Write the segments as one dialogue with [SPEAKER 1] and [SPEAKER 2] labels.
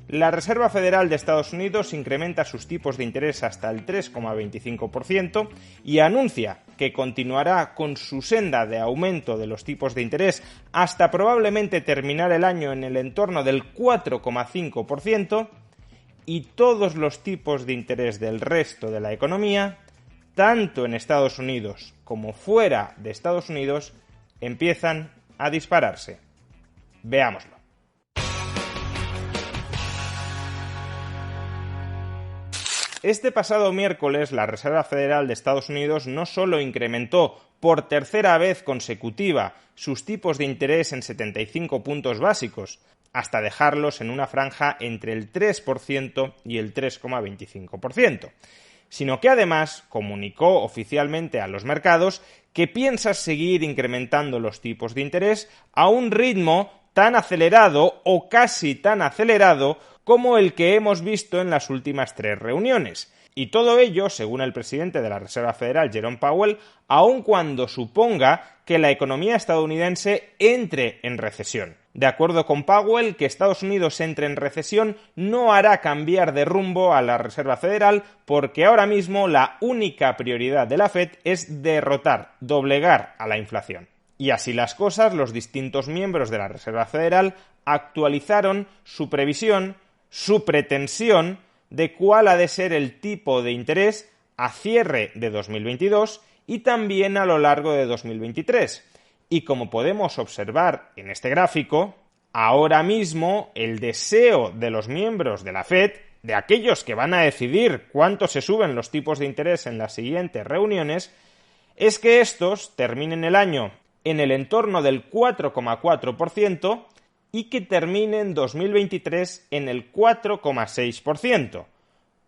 [SPEAKER 1] La Reserva Federal de Estados Unidos incrementa sus tipos de interés hasta el 3,25% y anuncia que continuará con su senda de aumento de los tipos de interés hasta probablemente terminar el año en el entorno del 4,5%, y todos los tipos de interés del resto de la economía, tanto en Estados Unidos como fuera de Estados Unidos, empiezan a dispararse. Veámoslo. Este pasado miércoles, la Reserva Federal de Estados Unidos no solo incrementó por tercera vez consecutiva sus tipos de interés en 75 puntos básicos, hasta dejarlos en una franja entre el 3% y el 3,25%, sino que además comunicó oficialmente a los mercados que piensa seguir incrementando los tipos de interés a un ritmo tan acelerado o casi tan acelerado como el que hemos visto en las últimas 3 reuniones. Y todo ello, según el presidente de la Reserva Federal, Jerome Powell, aun cuando suponga que la economía estadounidense entre en recesión. De acuerdo con Powell, que Estados Unidos entre en recesión no hará cambiar de rumbo a la Reserva Federal, porque ahora mismo la única prioridad de la Fed es derrotar, doblegar a la inflación. Y así las cosas, los distintos miembros de la Reserva Federal actualizaron su previsión, su pretensión de cuál ha de ser el tipo de interés a cierre de 2022 y también a lo largo de 2023. Y como podemos observar en este gráfico, ahora mismo el deseo de los miembros de la Fed, de aquellos que van a decidir cuánto se suben los tipos de interés en las siguientes reuniones, es que estos terminen el año en el entorno del 4,4% y que terminen 2023 en el 4,6%.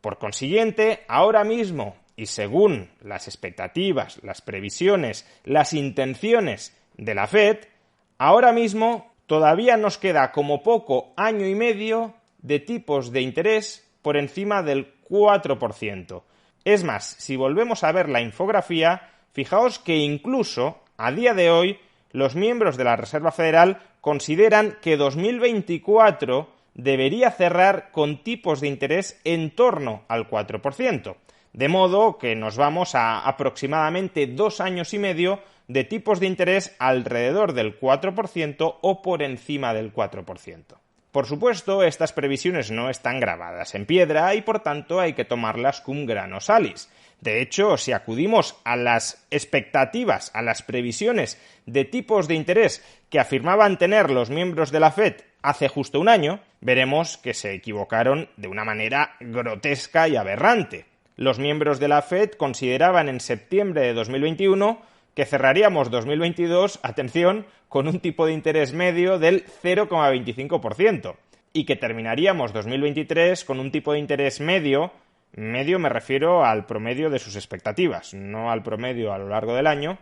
[SPEAKER 1] Por consiguiente, ahora mismo, y según las expectativas, las previsiones, las intenciones de la Fed, ahora mismo todavía nos queda como poco año y medio de tipos de interés por encima del 4%. Es más, si volvemos a ver la infografía, fijaos que incluso a día de hoy los miembros de la Reserva Federal consideran que 2024 debería cerrar con tipos de interés en torno al 4%, de modo que nos vamos a aproximadamente 2 años y medio de tipos de interés alrededor del 4% o por encima del 4%. Por supuesto, estas previsiones no están grabadas en piedra y por tanto hay que tomarlas cum grano salis. De hecho, si acudimos a las expectativas, a las previsiones de tipos de interés que afirmaban tener los miembros de la Fed hace justo un año, veremos que se equivocaron de una manera grotesca y aberrante. Los miembros de la Fed consideraban en septiembre de 2021 que cerraríamos 2022, atención, con un tipo de interés medio del 0,25% y que terminaríamos 2023 con un tipo de interés medio me refiero al promedio de sus expectativas, no al promedio a lo largo del año,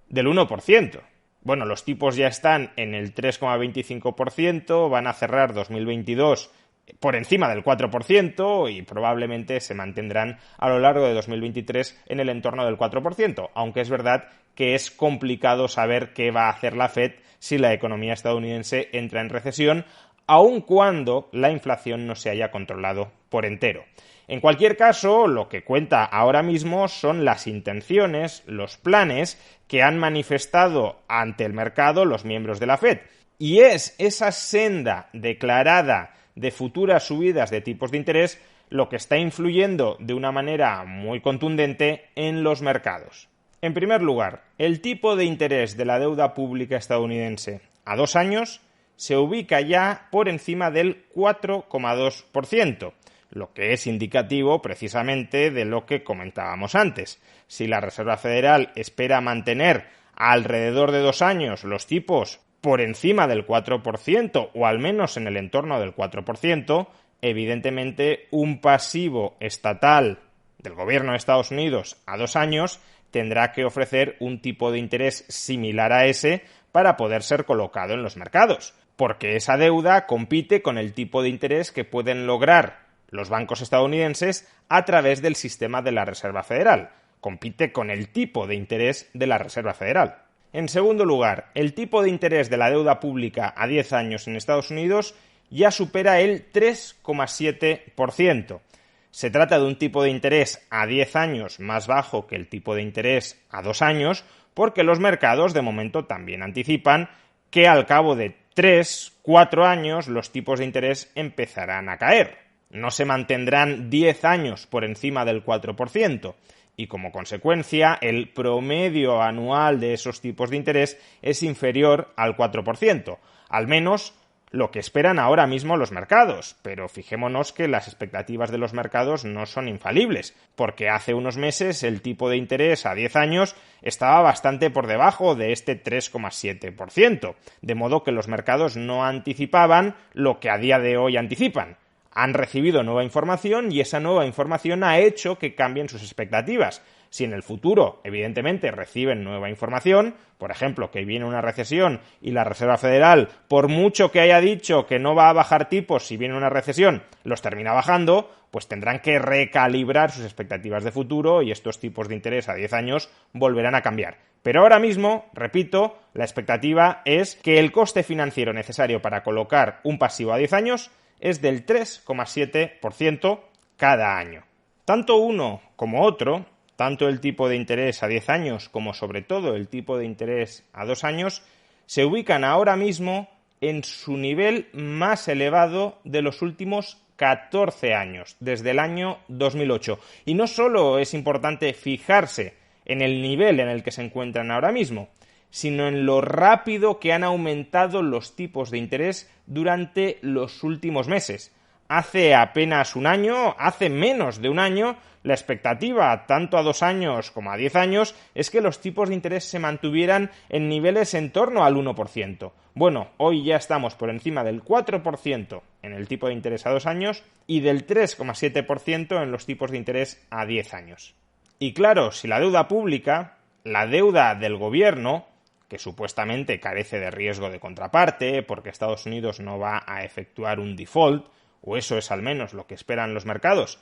[SPEAKER 1] del 1%. Bueno, los tipos ya están en el 3,25%, van a cerrar 2022 por encima del 4% y probablemente se mantendrán a lo largo de 2023 en el entorno del 4%, aunque es verdad que es complicado saber qué va a hacer la Fed si la economía estadounidense entra en recesión, aun cuando la inflación no se haya controlado por entero. En cualquier caso, lo que cuenta ahora mismo son las intenciones, los planes que han manifestado ante el mercado los miembros de la Fed. Y es esa senda declarada de futuras subidas de tipos de interés lo que está influyendo de una manera muy contundente en los mercados. En primer lugar, el tipo de interés de la deuda pública estadounidense a 2 años se ubica ya por encima del 4,2%. Lo que es indicativo precisamente de lo que comentábamos antes. Si la Reserva Federal espera mantener alrededor de 2 años los tipos por encima del 4% o al menos en el entorno del 4%, evidentemente un pasivo estatal del gobierno de Estados Unidos a 2 años tendrá que ofrecer un tipo de interés similar a ese para poder ser colocado en los mercados, porque esa deuda compite con el tipo de interés que pueden lograr los bancos estadounidenses a través del sistema de la Reserva Federal. Compite con el tipo de interés de la Reserva Federal. En segundo lugar, el tipo de interés de la deuda pública a 10 años en Estados Unidos ya supera el 3,7%. Se trata de un tipo de interés a 10 años más bajo que el tipo de interés a 2 años, porque los mercados de momento también anticipan que al cabo de 3-4 años los tipos de interés empezarán a caer. No se mantendrán 10 años por encima del 4%. Y como consecuencia, el promedio anual de esos tipos de interés es inferior al 4%, al menos lo que esperan ahora mismo los mercados. Pero fijémonos que las expectativas de los mercados no son infalibles, porque hace unos meses el tipo de interés a 10 años estaba bastante por debajo de este 3,7%, de modo que los mercados no anticipaban lo que a día de hoy anticipan. Han recibido nueva información y esa nueva información ha hecho que cambien sus expectativas. Si en el futuro, evidentemente, reciben nueva información, por ejemplo, que viene una recesión y la Reserva Federal, por mucho que haya dicho que no va a bajar tipos si viene una recesión, los termina bajando, pues tendrán que recalibrar sus expectativas de futuro y estos tipos de interés a 10 años volverán a cambiar. Pero ahora mismo, repito, la expectativa es que el coste financiero necesario para colocar un pasivo a 10 años es del 3,7% cada año. Tanto uno como otro, tanto el tipo de interés a 10 años como sobre todo el tipo de interés a 2 años, se ubican ahora mismo en su nivel más elevado de los últimos 14 años, desde el año 2008. Y no solo es importante fijarse en el nivel en el que se encuentran ahora mismo, sino en lo rápido que han aumentado los tipos de interés durante los últimos meses. Hace apenas un año, hace menos de un año, la expectativa, tanto a 2 años como a 10 años, es que los tipos de interés se mantuvieran en niveles en torno al 1%. Bueno, hoy ya estamos por encima del 4% en el tipo de interés a 2 años y del 3,7% en los tipos de interés a 10 años. Y claro, si la deuda pública, la deuda del gobierno, que supuestamente carece de riesgo de contraparte, porque Estados Unidos no va a efectuar un default, o eso es al menos lo que esperan los mercados.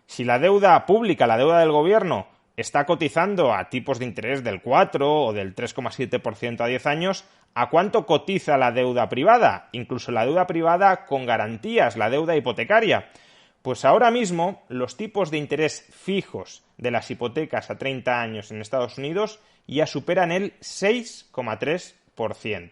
[SPEAKER 1] Si la deuda pública, la deuda del gobierno, está cotizando a tipos de interés del 4 o del 3,7% a 10 años, ¿a cuánto cotiza la deuda privada? Incluso la deuda privada con garantías, la deuda hipotecaria. Pues ahora mismo los tipos de interés fijos de las hipotecas a 30 años en Estados Unidos ya superan el 6,3%.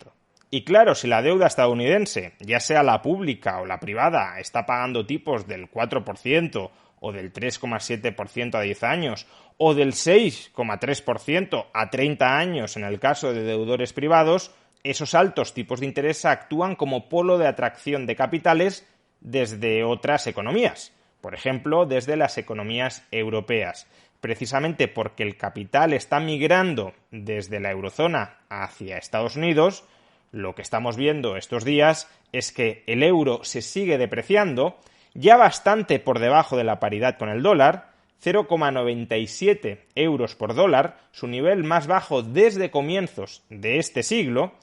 [SPEAKER 1] Y claro, si la deuda estadounidense, ya sea la pública o la privada, está pagando tipos del 4% o del 3,7% a 10 años o del 6,3% a 30 años en el caso de deudores privados, esos altos tipos de interés actúan como polo de atracción de capitales desde otras economías, por ejemplo, desde las economías europeas, precisamente porque el capital está migrando desde la eurozona hacia Estados Unidos. Lo que estamos viendo estos días es que el euro se sigue depreciando, ya bastante por debajo de la paridad con el dólar, 0,97 euros por dólar, su nivel más bajo desde comienzos de este siglo,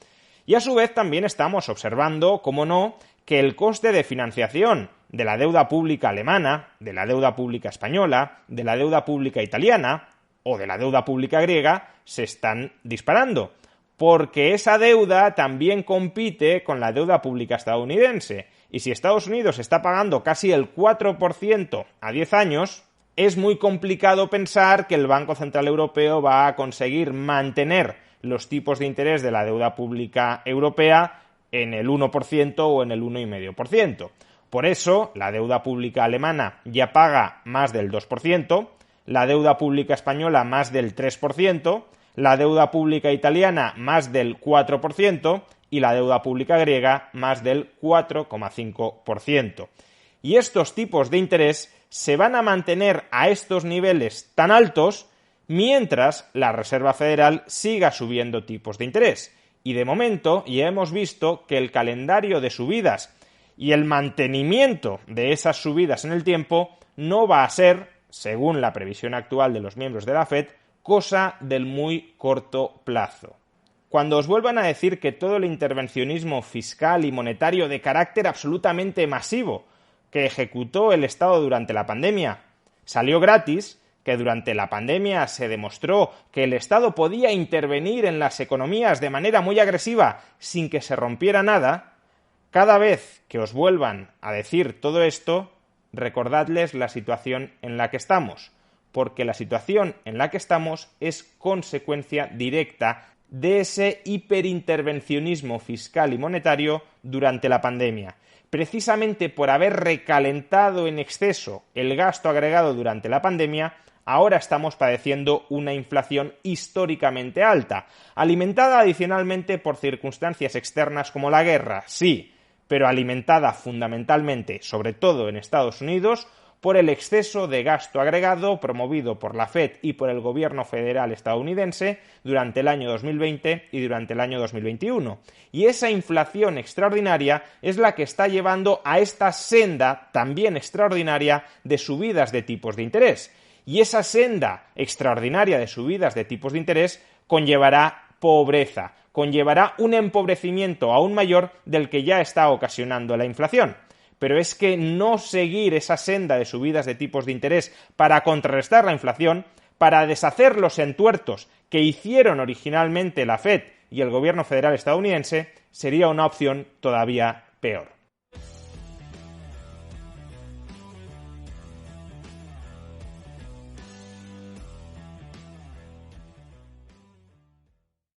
[SPEAKER 1] y a su vez también estamos observando, como no, que el coste de financiación de la deuda pública alemana, de la deuda pública española, de la deuda pública italiana o de la deuda pública griega se están disparando, porque esa deuda también compite con la deuda pública estadounidense. Y si Estados Unidos está pagando casi el 4% a 10 años, es muy complicado pensar que el Banco Central Europeo va a conseguir mantener los tipos de interés de la deuda pública europea en el 1% o en el 1,5%. Por eso, la deuda pública alemana ya paga más del 2%, la deuda pública española más del 3%, la deuda pública italiana más del 4% y la deuda pública griega más del 4,5%. Y estos tipos de interés se van a mantener a estos niveles tan altos mientras la Reserva Federal siga subiendo tipos de interés. Y de momento ya hemos visto que el calendario de subidas y el mantenimiento de esas subidas en el tiempo no va a ser, según la previsión actual de los miembros de la FED, cosa del muy corto plazo. Cuando os vuelvan a decir que todo el intervencionismo fiscal y monetario de carácter absolutamente masivo que ejecutó el Estado durante la pandemia salió gratis, que durante la pandemia se demostró que el Estado podía intervenir en las economías de manera muy agresiva sin que se rompiera nada, Cada vez que os vuelvan a decir todo esto, recordadles la situación en la que estamos, porque la situación en la que estamos es consecuencia directa de ese hiperintervencionismo fiscal y monetario durante la pandemia. Precisamente por haber recalentado en exceso el gasto agregado durante la pandemia, ahora estamos padeciendo una inflación históricamente alta, alimentada adicionalmente por circunstancias externas como la guerra, sí, pero alimentada fundamentalmente, sobre todo en Estados Unidos, por el exceso de gasto agregado promovido por la Fed y por el gobierno federal estadounidense durante el año 2020 y durante el año 2021. Y esa inflación extraordinaria es la que está llevando a esta senda también extraordinaria de subidas de tipos de interés. Y esa senda extraordinaria de subidas de tipos de interés conllevará pobreza, conllevará un empobrecimiento aún mayor del que ya está ocasionando la inflación. Pero es que no seguir esa senda de subidas de tipos de interés para contrarrestar la inflación, para deshacer los entuertos que hicieron originalmente la Fed y el gobierno federal estadounidense, sería una opción todavía peor.